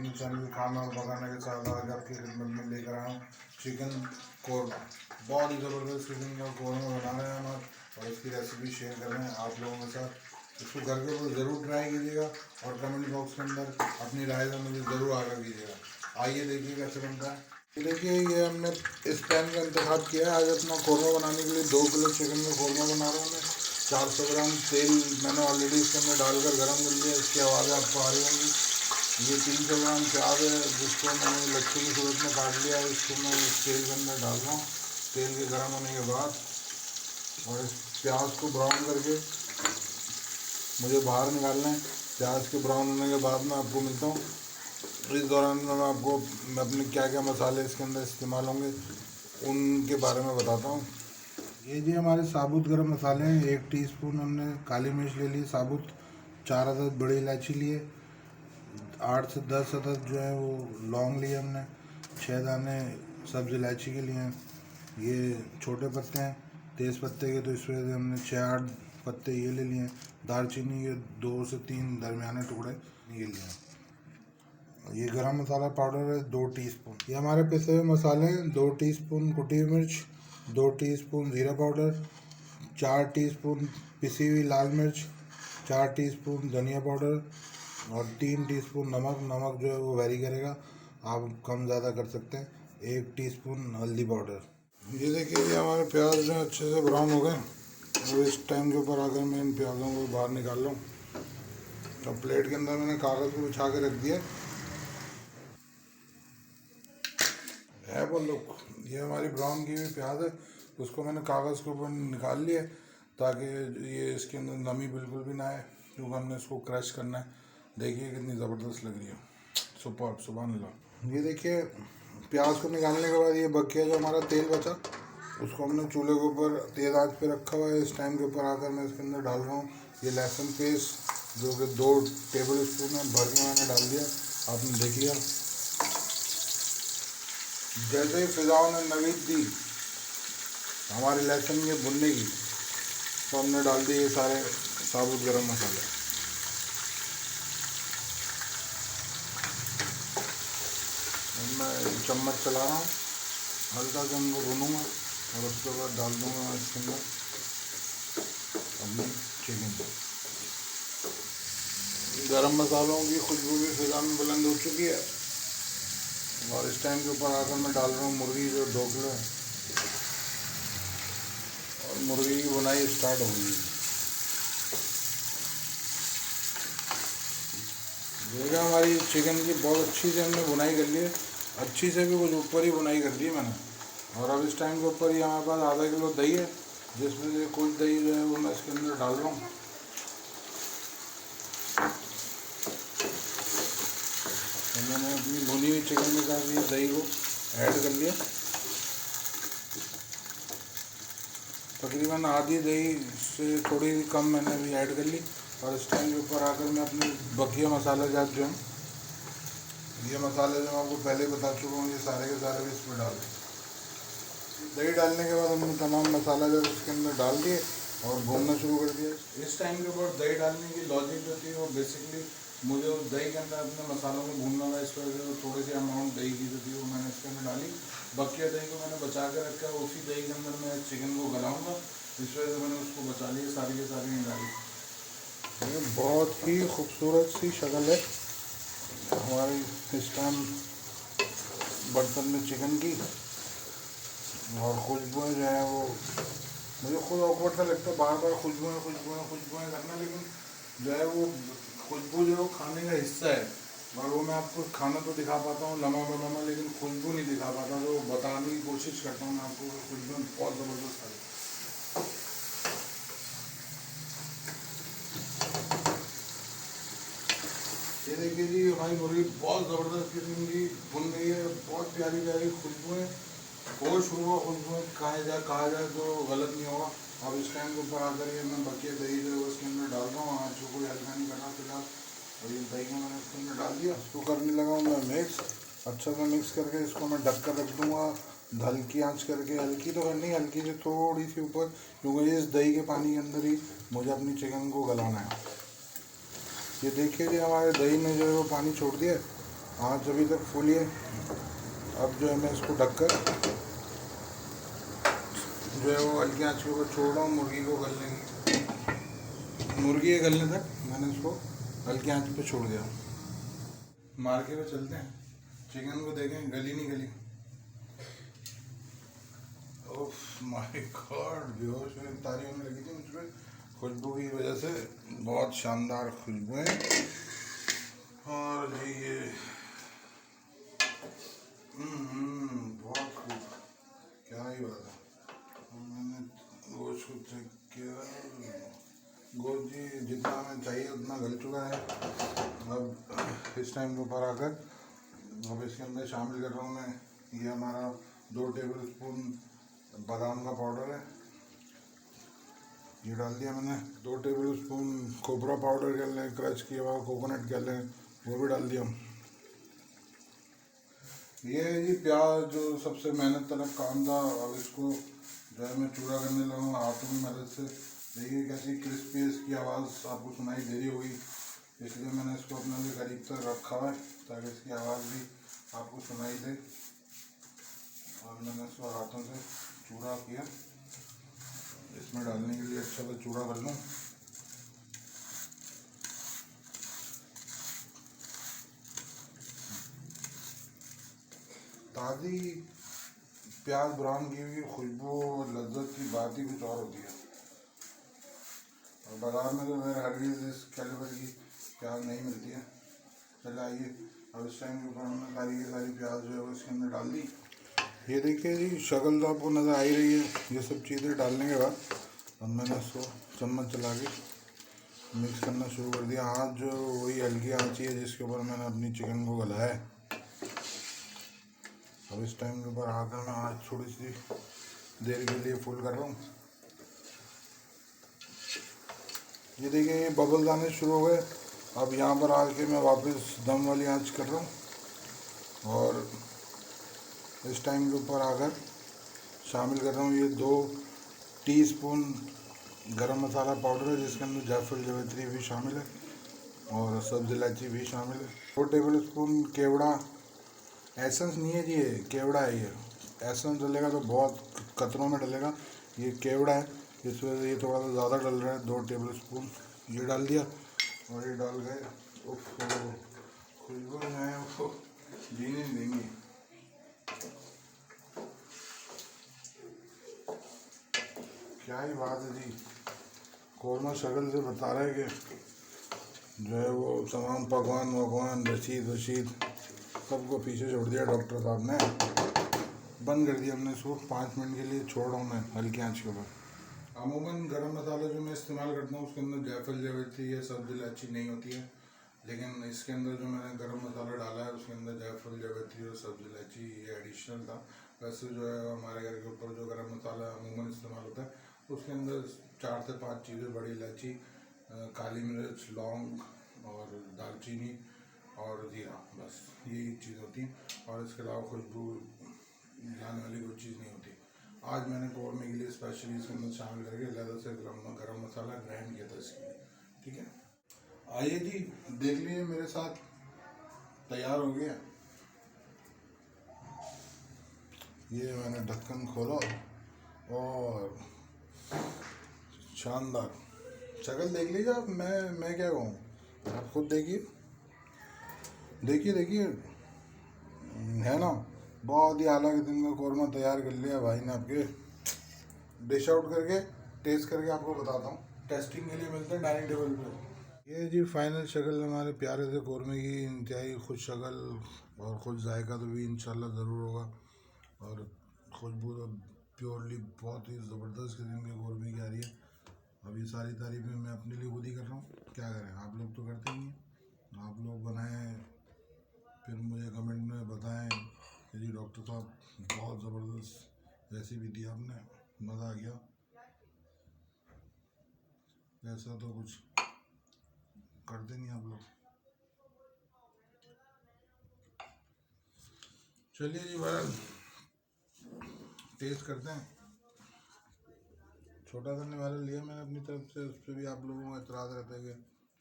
अपने चैनल खाना और पकाने के साथ आज आपकी खिदमत में लेकर आया हूँ चिकन कोरमा। बहुत ही ज़बरदस्त चिकन का कोरमा बना रहे हैं हम आज और इसकी रेसिपी शेयर कर रहे हैं आप लोगों के साथ। इसको घर के ऊपर ज़रूर ट्राई कीजिएगा और कमेंट बॉक्स के अंदर अपनी राय में मुझे ज़रूर आगाह कीजिएगा। आइए देखिए कैसे बनता है। ये देखिए ये हमने इस पैन का इंतखाब किया है। आज अपना कोरमा बनाने के लिए 2 किलो चिकन का कोरमा बना रहा हूँ मैं। 400 ग्राम तेल मैंने ऑलरेडी इसके अंदर डालकर गर्म कर लिया। इसकी आवाज़ें आपको आ रही होंगी। ये 300 ग्राम प्याज है जिसको मैंने लच्छे की सूरत में काट लिया है। इसको मैं इस तेल के अंदर डाल रहा हूँ। तेल के गर्म होने के बाद और इस प्याज को ब्राउन करके मुझे बाहर निकालना है। प्याज के ब्राउन होने के बाद मैं आपको मिलता हूँ। इस दौरान मैं आपको अपने क्या क्या मसाले इसके अंदर इस्तेमाल होंगे उनके बारे में बताता हूँ। ये जी हमारे साबुत गरम मसाले हैं। 1 टीस्पून हमने काली मिर्च ले ली साबुत, 4 अदद बड़ी इलायची लिए, 8 से 10 अदद जो है वो लौंग लिए हमने, 6 दाने सब्ज़ इलायची के लिए हैं। ये छोटे पत्ते हैं तेज़ पत्ते के, तो इस वजह से हमने 6-8 पत्ते ये ले लिए हैं। दालचीनी के 2 से 3 दरमियाने टुकड़े ये लिए हैं। ये गरम मसाला पाउडर है 2 टीस्पून। ये हमारे पिसे हुए मसाले हैं। 2 टीस्पून कुटी हुई मिर्च, 2 टीस्पून ज़ीरा पाउडर, 4 टीस्पून पिसी हुई लाल मिर्च, 4 टीस्पून धनिया पाउडर और 3 टीस्पून नमक। नमक जो है वो वेरी करेगा, आप कम ज़्यादा कर सकते हैं। 1 टीस्पून हल्दी पाउडर। ये देखिए ये हमारे प्याज जो अच्छे से ब्राउन हो गए। और इस टाइम के ऊपर आकर मैं इन प्याज़ों को बाहर निकाल लूँ। तो प्लेट के अंदर मैंने कागज़ को बिछा के रख दिया है। वो लोग ये हमारी ब्राउन की हुई प्याज है, उसको मैंने कागज़ के ऊपर निकाल लिया ताकि ये इसके अंदर नमी बिल्कुल भी ना आए, क्योंकि हमने इसको क्रश करना है। देखिए कितनी ज़बरदस्त लग रही है, सुपर सुभान अल्लाह। ये देखिए प्याज को निकालने के बाद ये बकिया जो हमारा तेल बचा उसको हमने चूल्हे के ऊपर तेज़ आंच पे रखा हुआ है। इस टाइम के ऊपर आकर मैं इसके अंदर डाल रहा हूँ ये लहसुन पेस्ट जो कि 2 टेबल स्पून है, भर के मैंने डाल दिया। आपने देख लिया। जैसे ही फिजाओं ने नवीद दी हमारे लहसुन के भुनने की, तो हमने डाल दिए ये सारे साबुत गरम मसाले। मैं चम्मच चला रहा हूँ, हल्का सा उनको भूनूंगा और उसके बाद डाल दूंगा मैं इसके अंदर अपनी चिकन। गरम मसालों की खुशबू भी फिजा में बुलंद हो चुकी है और इस टाइम के ऊपर आकर मैं डाल रहा हूँ मुर्गी जो 2 किलो है और मुर्गी की बुनाई स्टार्ट हो गई। देखा हमारी चिकन की बहुत अच्छी से हमने बुनाई कर ली है, अच्छी से भी कुछ ऊपर ही बुनाई कर दी है मैंने। और अब इस टाइम के ऊपर ही हमारे पास आधा किलो दही है, जिसमें से कुछ दही जो है वो मैं इसके अंदर डाल रहा हूँ। तो मैंने अपनी भुनी हुई चिकन के साथ ये दही को ऐड कर लिया। तकरीबन आधी दही से थोड़ी कम मैंने अभी ऐड कर ली। और इस टाइम के ऊपर आकर मैं अपने बकिया मसाला जात जो है, ये मसाले जो मैं आपको पहले बता चुका हूँ, ये सारे के सारे भी इसमें डाल दें। दही डालने के बाद हमने तमाम मसाला जो इसके अंदर डाल दिए और भूनना शुरू कर दिया। इस टाइम के ऊपर दही डालने की लॉजिक जो थी वो बेसिकली मुझे उस दही के अंदर अपने मसालों को भूनना था, इस वजह से थोड़ी सी अमाउंट दही की जो थी वो मैंने इसके अंदर डाली। बकिया दही को मैंने बचा के रखा है, उसी दही के अंदर मैं चिकन को गलाऊँगा, इस वजह से मैंने उसको बचा ली, सारी के सारी नहीं डाली। ये बहुत ही खूबसूरत सी शक्ल है हमारी इस टाइम बर्तन में चिकन की। और खुशबुएँ जो है वो मुझे खुद ऑकवर्ड सा लगता है बार बार खुशबुएँ करना, लेकिन जो है वो खुशबू जो है वो खाने का हिस्सा है। और वो मैं आपको खाना तो दिखा पाता हूँ लम्हा बलम्हा, लेकिन खुशबू नहीं दिखा पाता, तो बताने की कोशिश करता हूँ मैं आपको। खुशबू बहुत ज़बरदस्त है। ये देखिए जी हमारी मुर्गी बहुत ज़बरदस्त किस्म की भुन गई है, बहुत प्यारी प्यारी खुशबुएँ, होश हुआ खुशबुएँ कहा जाए तो गलत नहीं होगा। अब इस टाइम के ऊपर आकर ये मैं बकिया दही जो है उसके अंदर डाल रहा हूँ, आँच को कोई हल्का नहीं करना फिलहाल। और ये दही को मैंने इसके अंदर डाल दिया, इसको करने लगा हूँ मैं मिक्स। अच्छा सा मिक्स करके इसको मैं ढक कर रख दूँगा, हल्की आँच करके। हल्की तो करनी, हल्की से थोड़ी सी ऊपर, क्योंकि इस दही के पानी के अंदर ही मुझे अपनी चिकन को गलाना है। ये देखिए जी हमारे दही ने जो है वो पानी छोड़ दिया। आँच अभी तक फुल है। अब जो है मैं इसको ढककर जो है वो हल्की आँच के ऊपर छोड़ रहा हूँ मुर्गी को गलने की। मुर्गी के गलने तक मैंने इसको हल्की आँच पे छोड़ दिया। मार्केट में चलते हैं, चिकन को देखें गली नहीं गली। ओह माय गॉड, बेहोश में तारी होने लगी थी मुझ पर खुशबू की वजह से। बहुत शानदार खुशबू है। और जी ये बहुत खूब, क्या ही बात है। मैंने गोश्त को चेक किया, गोश्त जी जितना हमें चाहिए उतना गल चुका है। अब इस टाइम के ऊपर आकर अब इसके अंदर शामिल कर रहा हूँ मैं, ये हमारा 2 टेबल स्पून बादाम का पाउडर है, ये डाल दिया मैंने। 2 टेबल स्पून खोपरा पाउडर कर लें, क्रश किया हुआ कोकोनट कर लें, वो भी डाल दिया। ये है जी प्याज, जो सबसे मेहनत तलब काम था। अब इसको जो है मैं चूड़ा करने लगा हूँ हाथों की मदद से। देखिए कैसी क्रिस्पी इसकी आवाज़ आपको सुनाई दे रही होगी, इसलिए मैंने इसको अपने लिए करीब तक रखा है ताकि इसकी आवाज़ भी आपको सुनाई दे। और मैंने इसको हाथों से चूड़ा किया, इसमें डालने के लिए अच्छा सा चूड़ा कर लूँ। ताज़ी प्याज ब्राउन की हुई खुशबू और लज्जत की बात ही कुछ और होती है। और बाज़ार में तो मेरे हरगिज़ इस कैलिबर की प्याज नहीं मिलती है। चलिए आइए, अब इस टाइम के ऊपर हमने सारी की सारी प्याज जो है वो इसके अंदर डाल दी। ये देखिए जी शक्ल तो आपको नज़र आ ही रही है। ये सब चीज़ें डालने के बाद अब मैंने इसको चम्मच चला के मिक्स करना शुरू कर दिया। आँच जो वही हल्की आँच ही है जिसके ऊपर मैंने अपनी चिकन को गलाया है। अब इस टाइम के ऊपर आकर मैं आँच थोड़ी सी देर के लिए फुल कर रहा हूँ। ये देखिए ये बबल्स आने शुरू हो गए। अब यहाँ पर आके मैं वापस दम वाली आँच कर रहा हूँ और इस टाइम के ऊपर आकर शामिल कर रहा हूँ ये 2 टीस्पून गरम मसाला पाउडर है, जिसके अंदर जायफल जावित्री भी शामिल है और सब्ज़ इलायची भी शामिल है। 2 टेबल स्पून केवड़ा, एसेंस नहीं है जी, ये केवड़ा है। ये एसेंस डलेगा तो बहुत कतरों में डलेगा, ये केवड़ा है, इस वजह से ये थोड़ा सा ज़्यादा डल रहा है। 2 टेबल स्पून ये डाल दिया और ये डाल गए। खुशबू जो है उसको जीने नहीं देंगी। क्या ही बात है जी, कौरमा शक्ल से बता रहे हैं कि जो है वो तमाम पकवान वकवान रशीद सबको पीछे छोड़ दिया डॉक्टर साहब ने। बंद कर दिया हमने इसको, 5 मिनट के लिए छोड़ रहा हूँ मैं हल्की आंच के ऊपर। अमूमन गरम मसाला जो मैं इस्तेमाल करता हूँ उसके अंदर जायफल जावित्री या सब्ज़ इलायची नहीं होती है, लेकिन इसके अंदर जो मैंने गरम मसाला डाला है उसके अंदर जायफल जावित्री और सब्ज़ इलायची ये एडिशनल था। वैसे जो है हमारे घर के ऊपर जो गरम मसाला अमूमन इस्तेमाल होता है उसके अंदर 4 से 5 चीज़ें, बड़ी इलायची, काली मिर्च, लौंग और दालचीनी और ज़ीरा, बस यही चीज़ होती है। और इसके अलावा खुशबू लाने वाली कोई चीज़ नहीं होती। आज मैंने कौरमे के लिए स्पेशली इसके अंदर शामिल करके लहदा से गरम मसाला ग्राइंड किया था इसके लिए। ठीक है, आइए जी देख लीजिए मेरे साथ, तैयार हो गया। ये मैंने ढक्कन खोला और शानदार शक्ल देख लीजिए आप। मैं क्या कहूँ, आप खुद देखिए देखिए देखिए, है ना, बहुत ही आला किस्म का कौरमा तैयार कर लिया भाई ने आपके। डिश आउट करके टेस्ट करके आपको बताता हूँ। टेस्टिंग के लिए मिलते हैं डाइनिंग टेबल पे। ये जी फाइनल शक्ल हमारे प्यारे से कौरमे की, इंतहाई खुश शक्ल और खुश जायका तो भी इंशाल्लाह ज़रूर होगा। और खुशबू तो प्योरली बहुत ही ज़बरदस्त किस्म के कौरमे की आ रही है। अब ये सारी तारीफें मैं अपने लिए खुद ही कर रहा हूँ, क्या करें, आप लोग तो करते ही हैं। आप लोग बनाएं फिर मुझे कमेंट में बताएं कि जी डॉक्टर साहब बहुत ज़बरदस्त रेसिपी दी आपने, मज़ा आ गया। ऐसा तो कुछ करते नहीं आप लोग। चलिए जी बहरहाल टेस्ट करते हैं। छोटा सा निवाला लिया मैंने अपनी तरफ से, उस पर भी आप लोगों का एतराज़ रहता है कि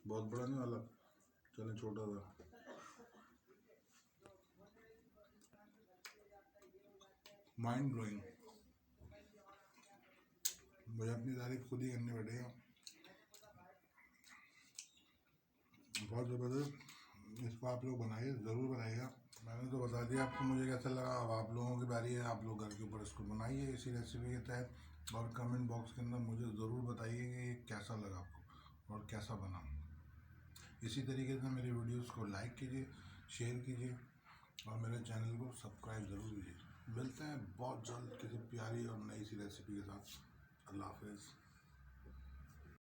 बहुत बड़ा नहीं वाला, चले छोटा सा। Mind blowing. मुझे अपनी तारीफ खुद ही करनी पड़ेगा। बहुत ज़बरदस्त। इसको आप लोग बनाइए, ज़रूर बनाइएगा। मैंने तो बता दिया आपको मुझे कैसा लगा, अब आप लोगों की बारी है। आप लोग घर के ऊपर इसको बनाइए इसी रेसिपी के तहत, और कमेंट बॉक्स के अंदर मुझे ज़रूर बताइए कि ये कैसा लगा आपको और कैसा बना। इसी तरीके से मेरी वीडियोस को लाइक कीजिए, शेयर कीजिए और मेरे चैनल को सब्सक्राइब ज़रूर कीजिए। मिलते हैं बहुत जल्द किसी प्यारी और नई सी रेसिपी के साथ। अल्लाह हाफिज़।